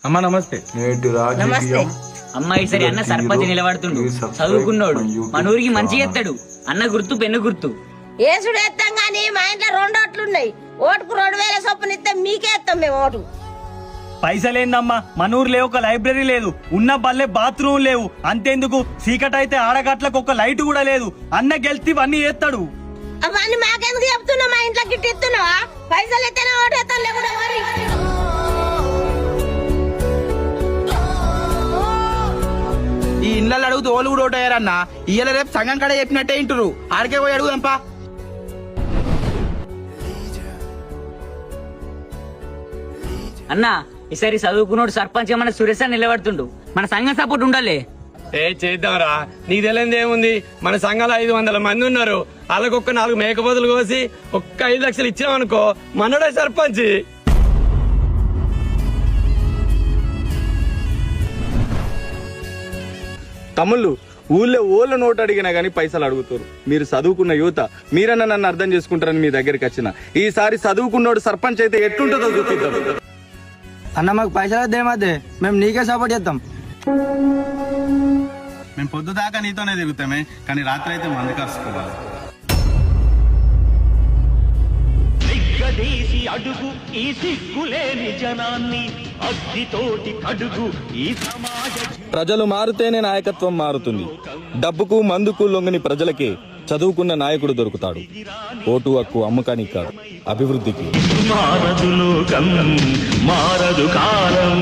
అమ్మా నమస్తే. నేటి రాజకీయం అమ్మ ఈసారి అన్న సర్పంచ్ నిలబడుతుండు, చదువుకున్నాడు, మన ఊరికి మంచి ఎత్తాడు. అన్న గుర్తు పెన్ను గుర్తు ఏసుడు ఎత్తాం గానీ మా ఇంట్లో 2 ఓట్లున్నాయి. ఓటుకు 2000 చొప్పున ఇస్తే మీకే ఎత్తాం మేము ఓటు. పైసలేందమ్మా, మన ఊర్లో ఒక లైబ్రరీ లేదు, ఉన్న బల్లే బాత్రూమ్ లేవు. అంతేందుకు చీకట అయితే ఆడగట్లకు ఒక లైట్ కూడా లేదు. అన్న గెలిచి అన్ని చేస్తాడు. అవన్నీ మాకెందుకు చెప్తున్నావు? మా ఇంట్లో గిట్టి ఇస్తున్నావా? పైసలు ఎత్తేనే ఓటు ఎత్తాను లేకుండా మరి. ఈ ఇళ్ళల్లో అడుగుతూ ఓళ్ళు కూడా ఓటయ్యారన్నా. ఇయ్యాల రేపు సంఘం కడ చెప్పినట్టే ఇంటురు. ఆడికే పోయి అడుగుదాంపా. అన్న ఈసారి చదువుకున్నాడు సర్పంచ్ మన సురేష్ అని నిలబడుతుండు. మన సంఘం సపోర్ట్ ఉండాలి. చేద్దాంరా, నీకు తెలియదు ఏముంది. మన సంఘంలో 500 మంది ఉన్నారు. వాళ్ళకొక్క 4 మేకపోతులు కోసి ఒక్క 5 లక్షలు ఇచ్చినామనుకో, మనడే సర్పంచ్. తమ్ముళ్ళు, ఊళ్ళో ఓళ్ళ నోటు అడిగినా గానీ పైసలు అడుగుతారు. మీరు చదువుకున్న యువత, మీరన్నా నన్ను అర్థం చేసుకుంటారని మీ దగ్గరికి వచ్చిన. ఈసారి చదువుకున్నోడు సర్పంచ్ అయితే ఎట్లుంటుందో చూపిద్దాం. అన్న మాకు పైసలు వద్దేమద్దే, మేము నీకే సపోర్ట్ చేస్తాం. మేము పొద్దు దాకా నీతోనే తిరుగుతామే, కానీ రాత్రి అయితే మంది కలుసుకోవాలి. అడుగు ఈ సిగ్గులేని జనాన్ని అగ్గితోటి కడుగు ఈ సమాజ. ప్రజలు మారుతేనే నాయకత్వం మారుతుంది. డబ్బుకు మందుకు లొంగని ప్రజలకే చదువుకున్న నాయకుడు దొరుకుతాడు. ఓటు హక్కు అమ్మకానికి కాదు, అభివృద్ధికి. మారదు లోకం, మారదు కాలం.